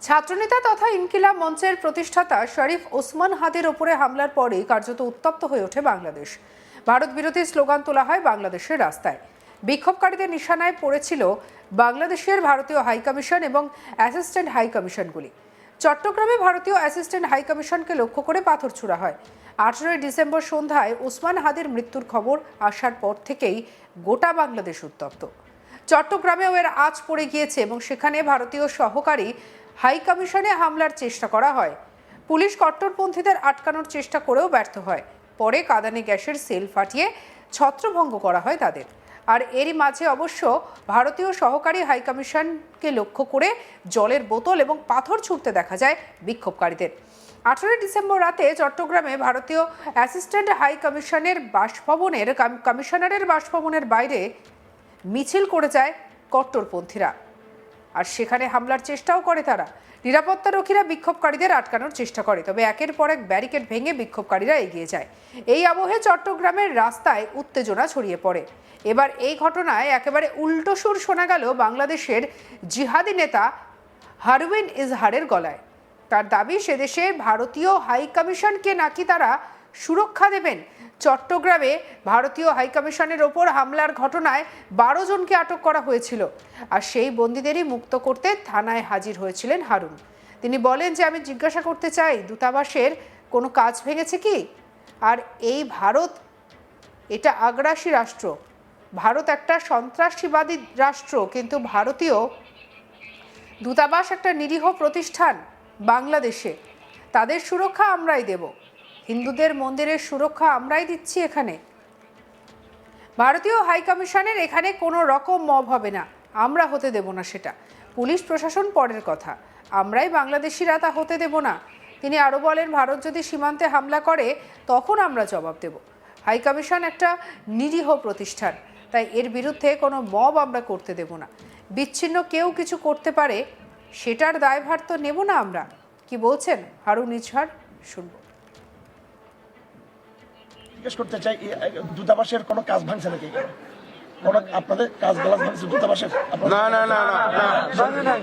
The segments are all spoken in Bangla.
ছাত্রনেতা তথা ইনকিলাব মঞ্চের প্রতিষ্ঠাতা শরীফ ওসমান হাদির ওপরে হামলার পরেই কার্যত উত্তপ্ত হয়ে ওঠে বাংলাদেশ। ভারত বিরোধী স্লোগান তোলা হয় বাংলাদেশের রাস্তায়। বিক্ষোভকারীদের নিশানায় পড়েছিল বাংলাদেশের ভারতীয় হাইকমিশন এবং অ্যাসিস্ট্যান্ট হাইকমিশনগুলি। চট্টগ্রামে ভারতীয় অ্যাসিস্ট্যান্ট হাইকমিশনকে লক্ষ্য করে পাথর ছোড়া হয়। 18 ডিসেম্বর সন্ধ্যায় ওসমান হাদির মৃত্যুর খবর আসার পর থেকেই গোটা বাংলাদেশ উত্তপ্ত। চট্টগ্রামেও এর আঁচ পড়ে গিয়েছে এবং সেখানে ভারতীয় সহকারী হাইকমিশনে হামলার চেষ্টা করা হয়। পুলিশ কট্টরপন্থীদের আটকানোর চেষ্টা করেও ব্যর্থ হয়। পরে কাঁদানে গ্যাসের সেল ফাটিয়ে ছত্রভঙ্গ করা হয় তাদের। আর এরই মাঝে অবশ্য ভারতীয় সহকারী হাইকমিশনকে লক্ষ্য করে জলের বোতল এবং পাথর ছুঁড়তে দেখা যায় বিক্ষোভকারীদের। 18 ডিসেম্বর রাতে চট্টগ্রামে ভারতীয় অ্যাসিস্ট্যান্ট হাই কমিশনারের বাসভবনের বাইরে মিছিল করে যায় কট্টরপন্থীরা, আর সেখানে হামলার চেষ্টাও করে তারা। নিরাপত্তারক্ষীরা বিক্ষোভকারীদের আটকানোর চেষ্টা করে, তবে একের পর এক ব্যারিকেড ভেঙে বিক্ষোভকারীরা এগিয়ে যায়। এই আবহে চট্টগ্রামের রাস্তায় উত্তেজনা ছড়িয়ে পড়ে। এবার এই ঘটনায় একেবারে উল্টো সুর শোনা গেল বাংলাদেশের জিহাদি নেতা হারুন ইজহারের গলায়। তার দাবি, সে দেশে ভারতীয় হাইকমিশনকে নাকি তারা সুরক্ষা দেবেন। চট্টগ্রামে ভারতীয় হাইকমিশনের ওপর হামলার ঘটনায় 12 জনকে আটক করা হয়েছিল, আর সেই বন্দীদেরই মুক্ত করতে থানায় হাজির হয়েছিলেন হারুন। তিনি বলেন যে, আমি জিজ্ঞাসা করতে চাই, দূতাবাসের কোনো কাজ ভেঙেছে কি? আর এই ভারত, এটা আগ্রাসী রাষ্ট্র, ভারত একটা সন্ত্রাসীবাদী রাষ্ট্র, কিন্তু ভারতীয় দূতাবাস একটা নিরীহ প্রতিষ্ঠান বাংলাদেশে। তাদের সুরক্ষা আমরাই দেব, হিন্দুদের মন্দিরের সুরক্ষা আমরাই দিচ্ছি। এখানে ভারতীয় হাইকমিশনের এখানে কোনো রকম মব হবে না, আমরা হতে দেব না সেটা। পুলিশ প্রশাসন পরের কথা, আমরাই বাংলাদেশিরা তা হতে দেব না। তিনি আরও বলেন, ভারত যদি সীমান্তে হামলা করে তখন আমরা জবাব দেব। হাইকমিশন একটা নিরীহ প্রতিষ্ঠান, তাই এর বিরুদ্ধে কোনো মব আমরা করতে দেব না। বিচ্ছিন্ন কেউ কিছু করতে পারে, সেটার দায়ভার তো নেব না আমরা। কি বলছেন হারুন ইজহার, শুনবো। জিজ্ঞেস করতে চাই, দূতাবাসের কোনো কাজ ভাঙছে নাকি? কোনো আপনাদের কাজ গলাজ ভাঙছে দূতাবাসের? না না না না,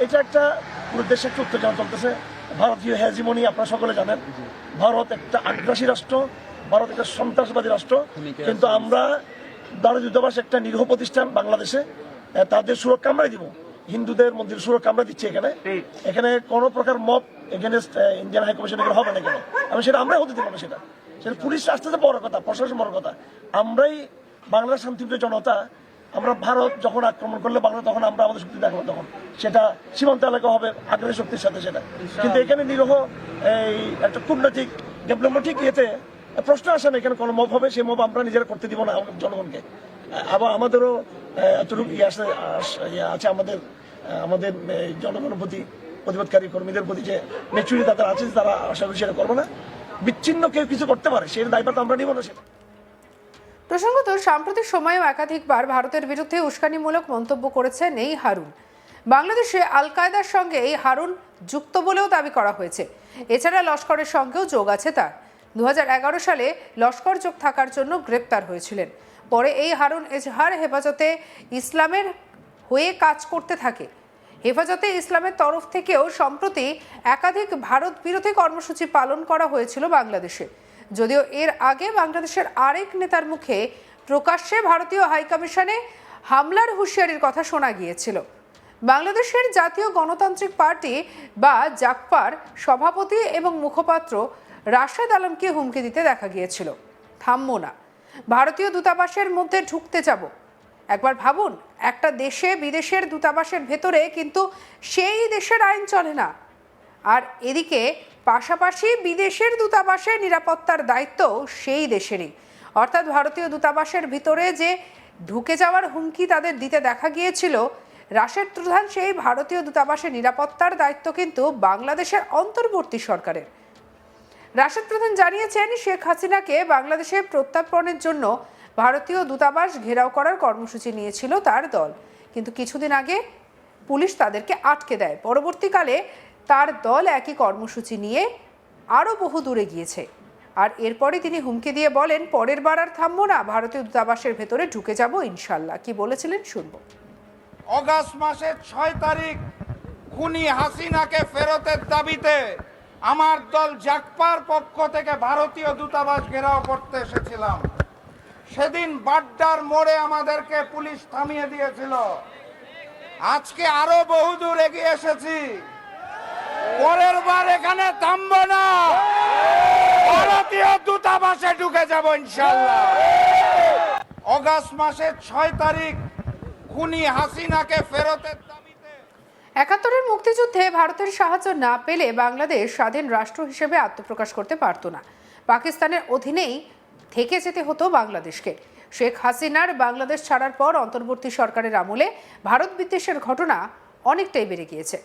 এটা একটা পুরো দেশে একটা উত্তেজনা চলতেছে। ভারতীয় হেজিমনি আপনারা সকলে জানেন, ভারত একটা আগ্রাসী রাষ্ট্র, ভারত একটা সন্ত্রাসবাদী রাষ্ট্র। কিন্তু আমরা ভারতীয় দূতাবাস একটা নিরীহ প্রতিষ্ঠান বাংলাদেশে, তাদের সুরক্ষা আমরাই দিব। হিন্দুদের মন্দির সুরক্ষা আমরা দিচ্ছি। এখানে কোনো প্রকার মব এগেনস্ট ইন্ডিয়ান হাইকমিশন এখানে হবে না। কেন আমি সেটা আমরাই হতে দিব না। সেটা পুলিশ আসতে বড় কথা, প্রশাসন বড় কথা। আমরাই বাংলার শান্তিপ্রিয় জনতা, আমরা ভারত যখন আক্রমণ করলে বাংলা, তখন আমরা আমাদের শক্তি দেখাবো, তখন সেটা সীমান্ত এলাকা হবে আগ্রাসী শক্তির সাথে সেটা। কিন্তু এখানে নিরীহ এই একটা কূটনৈতিক ডিপ্লোম্যাটিক ইয়েতে প্রশ্ন আসে না এখানে কোনো মব হবে। সেই মব আমরা নিজেরা করতে দিব না জনগণকে। আবার আমাদেরও এতটুকু আছে আমাদের জনগণের প্রতি, প্রতিবাদকারী কর্মীদের প্রতি যে ম্যাচুরিটি তাদের আছে, তারা আশা করি সেটা করবো না। বিচ্ছিন্ন কেউ কিছু করতে পারে, সেই দায়িত্ব আমরা নিব না সেটা। প্রসঙ্গত, সাম্প্রতিক সময়েও একাধিকবার ভারতের বিরুদ্ধে উস্কানিমূলক মন্তব্য করেছেন এই হারুন। বাংলাদেশে আল কায়দার সঙ্গে এই হারুন যুক্ত বলেও দাবি করা হয়েছে। এছাড়া লস্করের সঙ্গেও যোগ আছে তার। 2011 সালে লস্কর যোগ থাকার জন্য গ্রেপ্তার হয়েছিলেন। পরে এই হারুন ইজহার হেফাজতে ইসলামের হয়ে কাজ করতে থাকে। হেফাজতে ইসলামের তরফ থেকেও সম্প্রতি একাধিক ভারত বিরোধী কর্মসূচি পালন করা হয়েছিল বাংলাদেশে। যদিও এর আগে বাংলাদেশের আরেক নেতার মুখে প্রকাশ্যে ভারতীয় হাইকমিশনে হামলার হুঁশিয়ারির কথা শোনা গিয়েছিল। বাংলাদেশের জাতীয় গণতান্ত্রিক পার্টি বা জাগপার সভাপতি এবং মুখপাত্র রাশেদ আলমকে হুমকি দিতে দেখা গিয়েছিল, থামবো না, ভারতীয় দূতাবাসের মধ্যে ঢুকতে যাব। একবার ভাবুন, একটা দেশে বিদেশের দূতাবাসের ভেতরে কিন্তু সেই দেশের আইন চলে না, আর এদিকে পাশাপাশি বিদেশের দূতাবাসের নিরাপত্তার দায়িত্ব সেই দেশেরই। অর্থাৎ ভারতীয় দূতাবাসের ভিতরে যে ঢুকে যাওয়ার হুমকি তাদের দিতে দেখা গিয়েছিল, রাশেদ প্রধান সেই ভারতীয় দূতাবাসের নিরাপত্তার দায়িত্ব কিন্তু বাংলাদেশের অন্তর্বর্তী সরকারের। রাশেদ প্রধান জানিয়েছেন, শেখ হাসিনাকে বাংলাদেশে প্রত্যার্পণের জন্য ভারতীয় দূতাবাস ঘেরাও করার কর্মসূচি নিয়েছিল তার দল, কিন্তু কিছুদিন আগে পুলিশ তাদেরকে আটকে দেয়। পরবর্তীকালে তার দল একই কর্মসূচি নিয়ে আরও বহু দূরে গিয়েছে, আর এরপরে তিনি হুমকি দিয়ে বলেন, পরের বার আর থামবো না, ভারতীয় দূতাবাসের ভেতরে ঢুকে যাব ইনশাল্লাহ। কি বলেছিলেন শুনবো। অগাস্ট মাসের 6 তারিখ খুনি হাসিনাকে ফেরতের দাবিতে আমার দল জাগপার পক্ষ থেকে ভারতীয় দূতাবাস ঘেরাও করতে এসেছিলাম। সেদিন বাড্ডার মোড়ে আমাদেরকে পুলিশ থামিয়ে দিয়েছিল। আজকে আরো বহুদূর এগিয়ে এসেছি। পরের বার এখানে থামবো না, ভারতীয় দূতাবাসে ঢুকে যাব ইনশাআল্লাহ। অগাস্ট মাসের 6 তারিখ খুনি হাসিনাকে ফেরতের দাবিতে ৭১-এর মুক্তিযুদ্ধে ভারতের সাহায্য না পেলে বাংলাদেশ স্বাধীন রাষ্ট্র হিসেবে আত্মপ্রকাশ করতে পারত না। পাকিস্তানের অধীনেই থেকে যেতে হতো বাংলাদেশকে। শেখ হাসিনার বাংলাদেশ ছাড়ার পর অন্তর্বর্তী সরকারের আমলে ভারত বিদ্বেষের ঘটনা অনেকটাই বেড়ে গিয়েছে।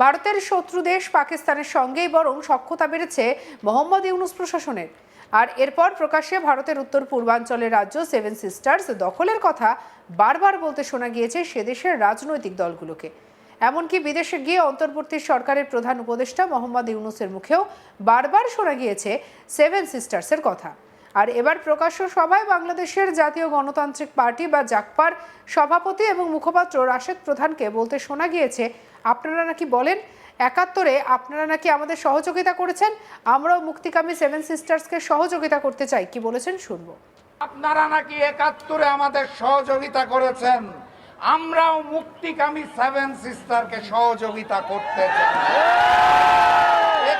ভারতের শত্রু দেশ পাকিস্তানের সঙ্গেই বরং সখ্যতা বেড়েছে মোহাম্মদ ইউনূস প্রশাসনের। আর এরপর প্রকাশ্যে ভারতের উত্তর পূর্বাঞ্চলের রাজ্য সেভেন সিস্টার্স দখলের কথা বারবার বলতে শোনা গিয়েছে সে দেশের রাজনৈতিক দলগুলোকে। এমনকি বিদেশে গিয়ে অন্তর্বর্তী সরকারের প্রধান উপদেষ্টা মোহাম্মদ ইউনূসের মুখেও বারবার শোনা গিয়েছে সেভেন সিস্টার্সের কথা। আর এবার প্রকাশ্য সভায় বাংলাদেশের জাতীয় গণতান্ত্রিক পার্টি বা জাগপার সভাপতি এবং মুখপাত্র রাশেদ প্রধানকে বলতে শোনা গিয়েছে, আপনারা নাকি বলেন ৭১-এ আপনারা নাকি আমাদের সহযোগিতা করেছেন, আমরাও মুক্তিকামী সেভেন সিস্টার্সকে সহযোগিতা করতে চাই। কি বলেছেন শুনবো। আপনারা নাকি ৭১-এ আমাদের সহযোগিতা করেছেন, আমরাও মুক্তিকামী সেভেন সিস্টারকে সহযোগিতা করতে চাই।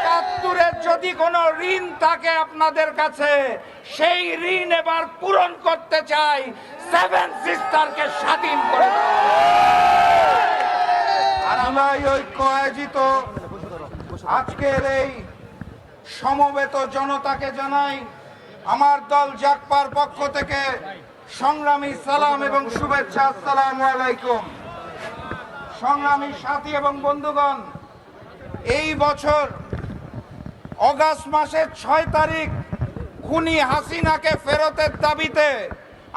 ৭১-এর যদি কোনো ঋণ থাকে আপনাদের কাছে, সেই ঋণ এবার পূরণ করতে চাই, সেভেন সিস্টারকে স্বাধীন করে দেওয়া। আর আমরা ঐক্য আয়োজিত আজকের এই সমবেত জনতাকে জানাই আমার দল জাগপার পক্ষ থেকে সংগ্রামী সালাম এবং শুভেচ্ছা। আসসালামু আলাইকুম। সংগ্রামী সাথী এবং বন্ধুগণ, এই বছর অগাস্ট মাসের 6 তারিখ খুনি হাসিনাকে ফেরতের দাবিতে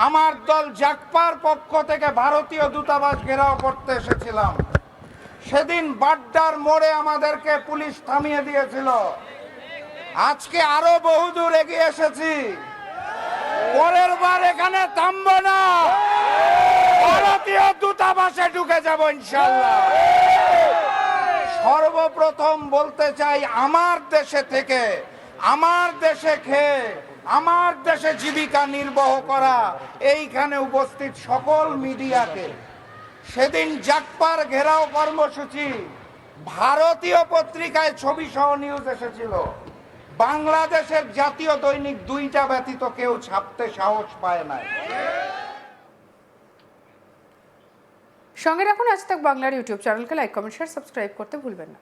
আমার দল জাগপার পক্ষ থেকে ভারতীয় দূতাবাস ঘেরাও করতে এসেছিলাম। সেদিন বাড্ডার মোড়ে আমাদেরকে পুলিশ থামিয়ে দিয়েছিল। আজকে আরো বহুদূর এগিয়ে এসেছি। পরের বার এখানে থামবো না, ভারতীয় দূতাবাসে ঢুকে যাব ইনশাআল্লাহ। সর্বপ্রথম বলতে চাই, আমার দেশে থেকে, আমার দেশে খেয়ে, আমার দেশে জীবিকা নির্বাহ করা এইখানে উপস্থিত সকল মিডিয়াকে, সেদিন জাগপার ঘেরাও কর্মসূচি ভারতীয় পত্রিকায় ছবি সহ নিউজ এসেছিল। বাংলাদেশের জাতীয় দৈনিক 2টা ব্যতীত কেউ ছাপতে সাহস পায় না। সঙ্গে রাখুন আজ তাক বাংলার ইউটিউব চ্যানেলকে লাইক, কমেন্ট, শেয়ার, সাবস্ক্রাইব করতে ভুলবেন না।